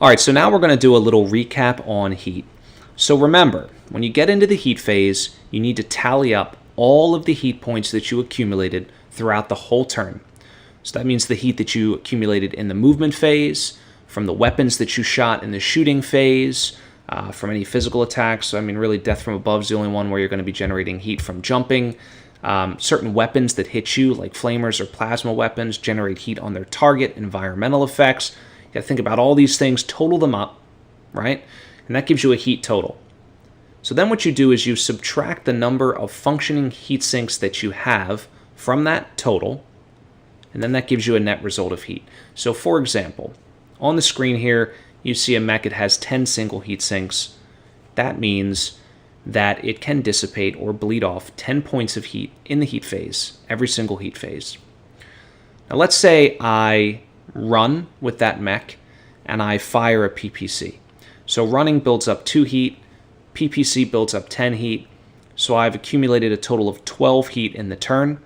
All right, so now we're going to do a little recap on heat. So remember, when you get into the heat phase, you need to tally up all of the heat points that you accumulated throughout the whole turn. So that means the heat that you accumulated in the movement phase, from the weapons that you shot in the shooting phase, from any physical attacks. So, I mean, really, death from above is the only one where you're going to be generating heat from jumping. Certain weapons that hit you, like flamers or plasma weapons, generate heat on their target, environmental effects. You got to think about all these things, total them up, right? And that gives you a heat total. So then what you do is you subtract the number of functioning heat sinks that you have from that total, and then that gives you a net result of heat. So for example, on the screen here, you see a mech. It has 10 single heat sinks. That means that it can dissipate or bleed off 10 points of heat in the heat phase, every single heat phase. Now let's say I run with that mech and I fire a PPC. So running builds up 2 heat, PPC builds up 10 heat, so I've accumulated a total of 12 heat in the turn.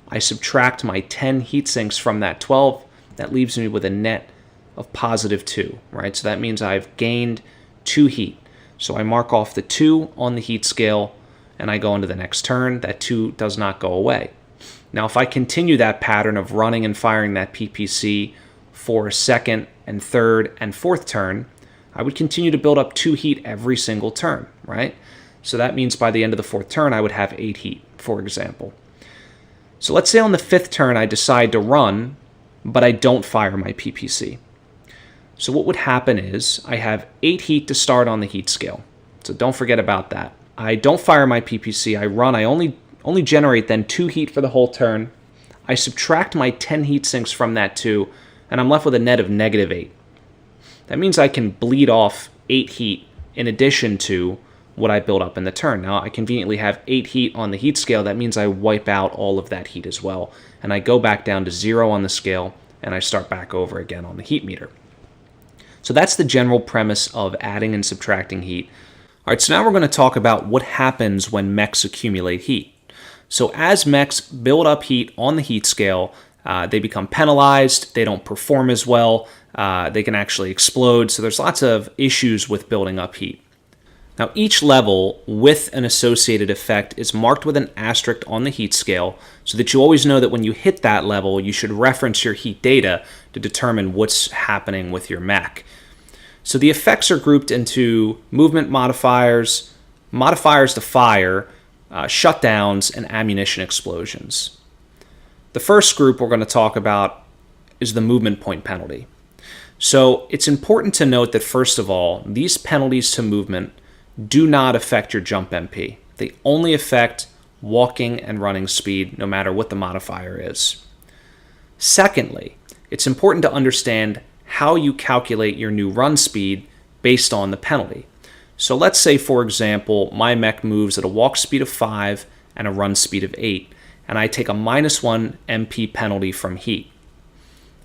I subtract my 10 heat sinks from that 12, that leaves me with a net of positive 2, right? So that means I've gained 2 heat. So I mark off the 2 on the heat scale and I go into the next turn. That 2 does not go away. Now if I continue that pattern of running and firing that PPC for a second and third and fourth turn, I would continue to build up 2 heat every single turn, right? So that means by the end of the fourth turn I would have 8 heat, for example. So let's say on the fifth turn I decide to run, but I don't fire my PPC. So what would happen is I have 8 heat to start on the heat scale. So don't forget about that. I don't fire my PPC. I run. I only generate then 2 heat for the whole turn. I subtract my 10 heat sinks from that 2, and I'm left with a net of negative 8. That means I can bleed off 8 heat in addition to what I build up in the turn. Now, I conveniently have 8 heat on the heat scale. That means I wipe out all of that heat as well, and I go back down to 0 on the scale, and I start back over again on the heat meter. So that's the general premise of adding and subtracting heat. All right, so now we're going to talk about what happens when mechs accumulate heat. So as mechs build up heat on the heat scale, they become penalized, they don't perform as well, they can actually explode, so there's lots of issues with building up heat. Now each level with an associated effect is marked with an asterisk on the heat scale so that you always know that when you hit that level, you should reference your heat data to determine what's happening with your mech. So the effects are grouped into movement modifiers, modifiers to fire, shutdowns, and ammunition explosions. The first group we're going to talk about is the movement point penalty. So it's important to note that first of all, these penalties to movement do not affect your jump MP. They only affect walking and running speed, no matter what the modifier is. Secondly, it's important to understand how you calculate your new run speed based on the penalty. So let's say, for example, my mech moves at a walk speed of 5 and a run speed of 8, and I take a -1 MP penalty from heat.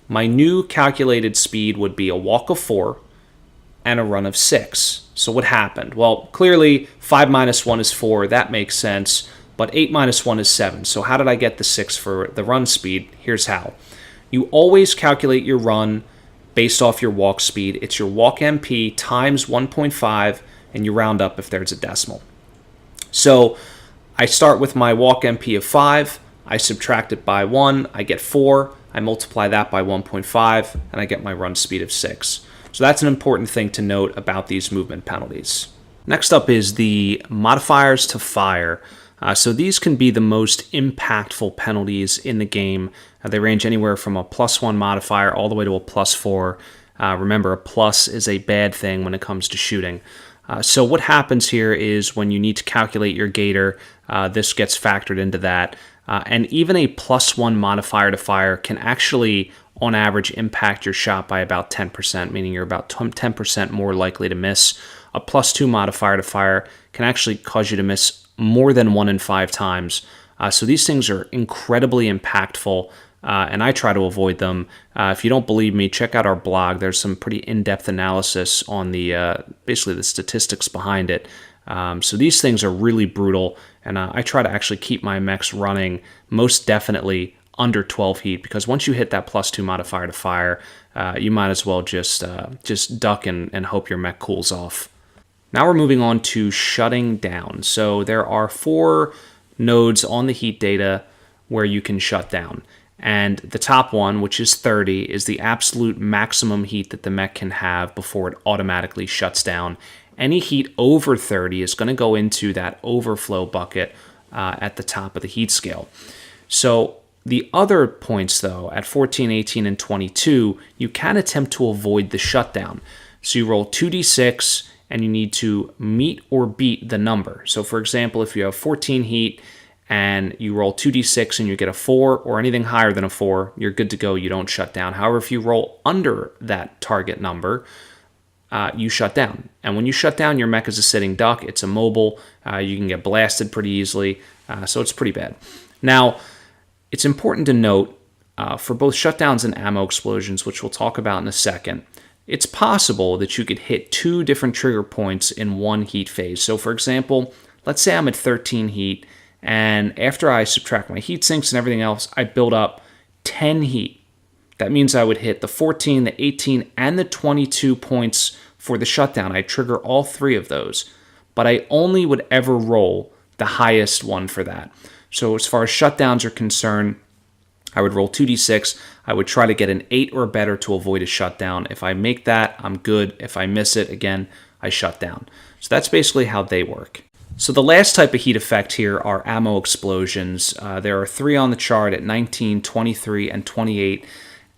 My new calculated speed would be a walk of 4 and a run of 6. So what happened? Well, clearly 5 minus 1 is 4, that makes sense, but 8 minus 1 is 7. So how did I get the 6 for the run speed? Here's how. You always calculate your run based off your walk speed. It's your walk MP times 1.5, and you round up if there's a decimal. So I start with my walk MP of 5, I subtract it by 1, I get 4, I multiply that by 1.5, and I get my run speed of 6. So that's an important thing to note about these movement penalties. Next up is the modifiers to fire. So these can be the most impactful penalties in the game. They range anywhere from a +1 modifier all the way to a +4. Remember, a plus is a bad thing when it comes to shooting. So what happens here is when you need to calculate your gator, this gets factored into that. And even a +1 modifier to fire can actually, on average, impact your shot by about 10%, meaning you're about 10% more likely to miss. A +2 modifier to fire can actually cause you to miss more than 1 in 5 times. So these things are incredibly impactful, and I try to avoid them. If you don't believe me, check out our blog. There's some pretty in-depth analysis on the basically the statistics behind it. So these things are really brutal, and I try to actually keep my mechs running most definitely under 12 heat, because once you hit that +2 modifier to fire, you might as well just duck and hope your mech cools off. Now we're moving on to shutting down. So there are 4 nodes on the heat data where you can shut down. And the top one, which is 30, is the absolute maximum heat that the mech can have before it automatically shuts down. Any heat over 30 is going to go into that overflow bucket at the top of the heat scale. So the other points, though, at 14, 18, and 22, you can attempt to avoid the shutdown. So you roll 2d6, and you need to meet or beat the number. So for example, if you have 14 heat and you roll 2d6 and you get a 4 or anything higher than a 4, you're good to go, you don't shut down. However, if you roll under that target number, you shut down. And when you shut down, your mech is a sitting duck, it's immobile, you can get blasted pretty easily, so it's pretty bad. Now, it's important to note, for both shutdowns and ammo explosions, which we'll talk about in a second, it's possible that you could hit 2 different trigger points in one heat phase. So for example, let's say I'm at 13 heat, and after I subtract my heat sinks and everything else, I build up 10 heat. That means I would hit the 14, the 18, and the 22 points for the shutdown. I trigger all 3 of those, but I only would ever roll the highest one for that. So as far as shutdowns are concerned, I would roll 2d6. I would try to get an 8 or better to avoid a shutdown. If I make that, I'm good. If I miss it, again, I shut down. So that's basically how they work. So the last type of heat effect here are ammo explosions. There are 3 on the chart at 19, 23, and 28.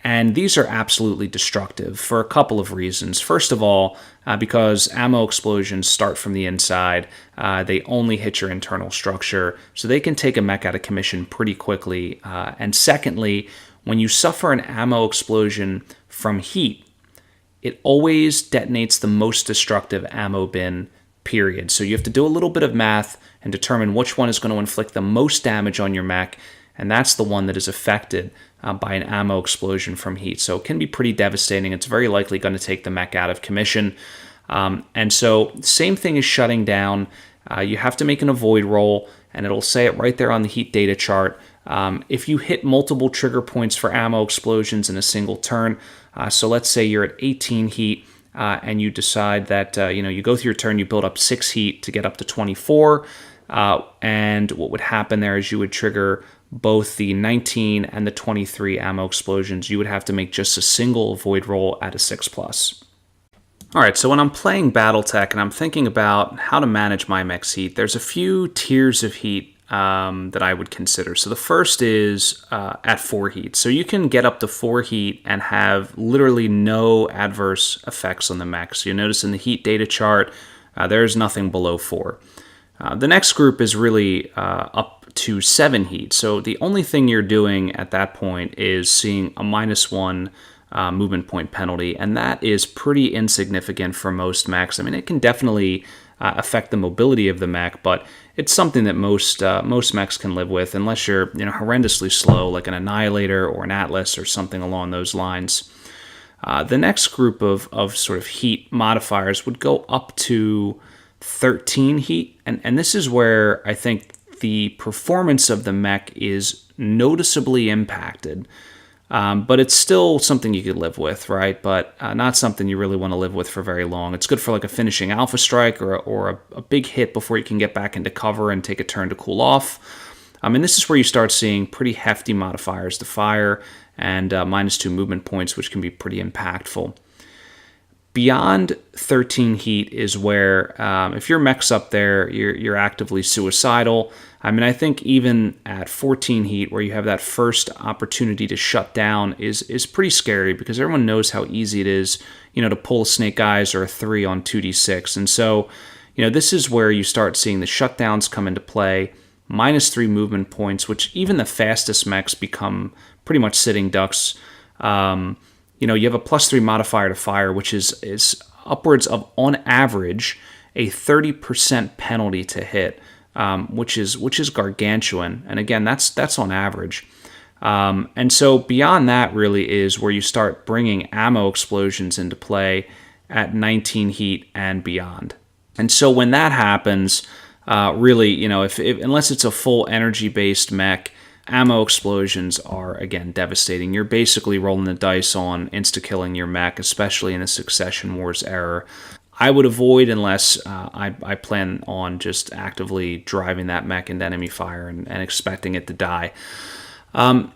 And these are absolutely destructive for a couple of reasons. First of all, because ammo explosions start from the inside, they only hit your internal structure, so they can take a mech out of commission pretty quickly. And secondly, when you suffer an ammo explosion from heat, it always detonates the most destructive ammo bin, period. So you have to do a little bit of math and determine which one is going to inflict the most damage on your mech, and that's the one that is affected by an ammo explosion from heat. So it can be pretty devastating. It's very likely going to take the mech out of commission. And so same thing as shutting down. You have to make an avoid roll, and it'll say it right there on the heat data chart. If you hit multiple trigger points for ammo explosions in a single turn, so let's say you're at 18 heat, and you decide that you go through your turn, you build up 6 heat to get up to 24, and what would happen there is you would trigger both the 19 and the 23 ammo explosions. You would have to make just a single avoid roll at a 6+. All right, so when I'm playing BattleTech and I'm thinking about how to manage my mech's heat, there's a few tiers of heat that I would consider. So the first is at 4 heat. So you can get up to 4 heat and have literally no adverse effects on the mech. So you notice in the heat data chart, there's nothing below 4. The next group is really up to 7 heat. So the only thing you're doing at that point is seeing a -1 movement point penalty, and that is pretty insignificant for most mechs. I mean, it can definitely affect the mobility of the mech, but it's something that most mechs can live with, unless you're horrendously slow, like an Annihilator or an Atlas or something along those lines. The next group of sort of heat modifiers would go up to 13 heat, and this is where I think the performance of the mech is noticeably impacted. But it's still something you could live with, right? But not something you really want to live with for very long. It's good for like a finishing alpha strike or a big hit before you can get back into cover and take a turn to cool off. And this is where you start seeing pretty hefty modifiers to fire and -2 movement points, which can be pretty impactful. Beyond 13 heat is where, if your mech's up there, you're actively suicidal. I mean, I think even at 14 heat, where you have that first opportunity to shut down, is pretty scary, because everyone knows how easy it is, to pull a snake eyes or a 3 on 2d6. And so, this is where you start seeing the shutdowns come into play, -3 movement points, which even the fastest mechs become pretty much sitting ducks. You have a +3 modifier to fire, which is upwards of, on average, a 30% penalty to hit, which is gargantuan. And again, that's on average. And so beyond that really is where you start bringing ammo explosions into play at 19 heat and beyond. And so when that happens, really, if unless it's a full energy-based mech, Ammo explosions are, again, devastating. You're basically rolling the dice on insta-killing your mech, especially in a Succession Wars era. I would avoid unless I plan on just actively driving that mech into enemy fire and expecting it to die.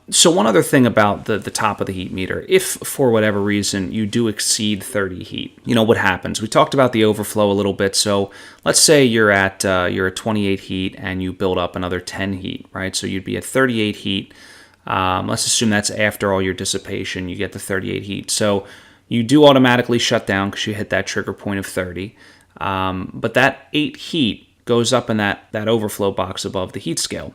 So one other thing about the top of the heat meter, if for whatever reason you do exceed 30 heat, what happens? We talked about the overflow a little bit. So let's say you're at 28 heat and you build up another 10 heat, right? So you'd be at 38 heat. Let's assume that's after all your dissipation, you get to 38 heat. So you do automatically shut down because you hit that trigger point of 30. But that 8 heat goes up in that overflow box above the heat scale.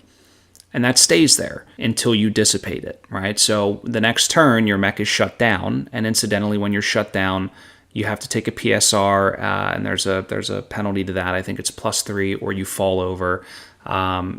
And that stays there until you dissipate it, right? So the next turn, your mech is shut down. And incidentally, when you're shut down, you have to take a PSR, and there's a penalty to that. I think it's +3, or you fall over.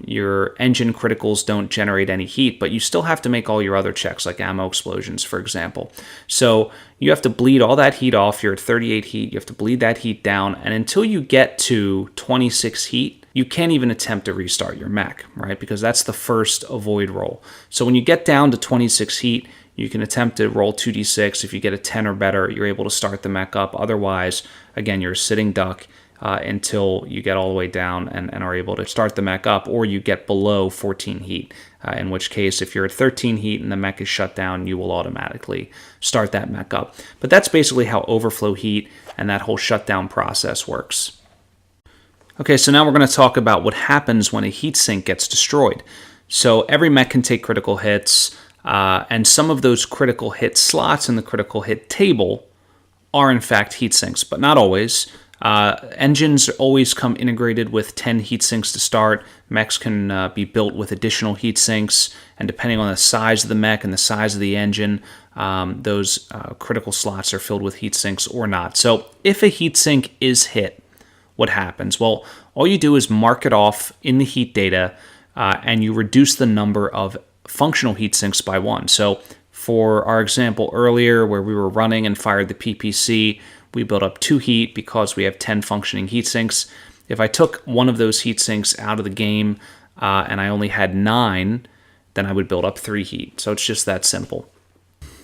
Your engine criticals don't generate any heat, but you still have to make all your other checks, like ammo explosions, for example. So you have to bleed all that heat off. You're at 38 heat. You have to bleed that heat down. And until you get to 26 heat, you can't even attempt to restart your mech, right? Because that's the first avoid roll. So when you get down to 26 heat, you can attempt to roll 2d6. If you get a 10 or better, you're able to start the mech up. Otherwise, again, you're a sitting duck until you get all the way down and are able to start the mech up, or you get below 14 heat, in which case, if you're at 13 heat and the mech is shut down, you will automatically start that mech up. But that's basically how overflow heat and that whole shutdown process works. Okay, so now we're going to talk about what happens when a heatsink gets destroyed. So every mech can take critical hits, and some of those critical hit slots in the critical hit table are in fact heatsinks, but not always. Engines always come integrated with 10 heatsinks to start. Mechs can be built with additional heatsinks, and depending on the size of the mech and the size of the engine, those critical slots are filled with heatsinks or not. So if a heatsink is hit, what happens? Well, all you do is mark it off in the heat data, and you reduce the number of functional heat sinks by 1. So for our example earlier where we were running and fired the PPC, we built up 2 heat because we have 10 functioning heat sinks. If I took one of those heat sinks out of the game and I only had 9, then I would build up 3 heat. So it's just that simple.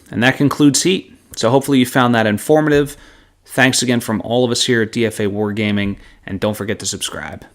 And that concludes heat. So hopefully you found that informative. Thanks again from all of us here at DFA Wargaming, and don't forget to subscribe.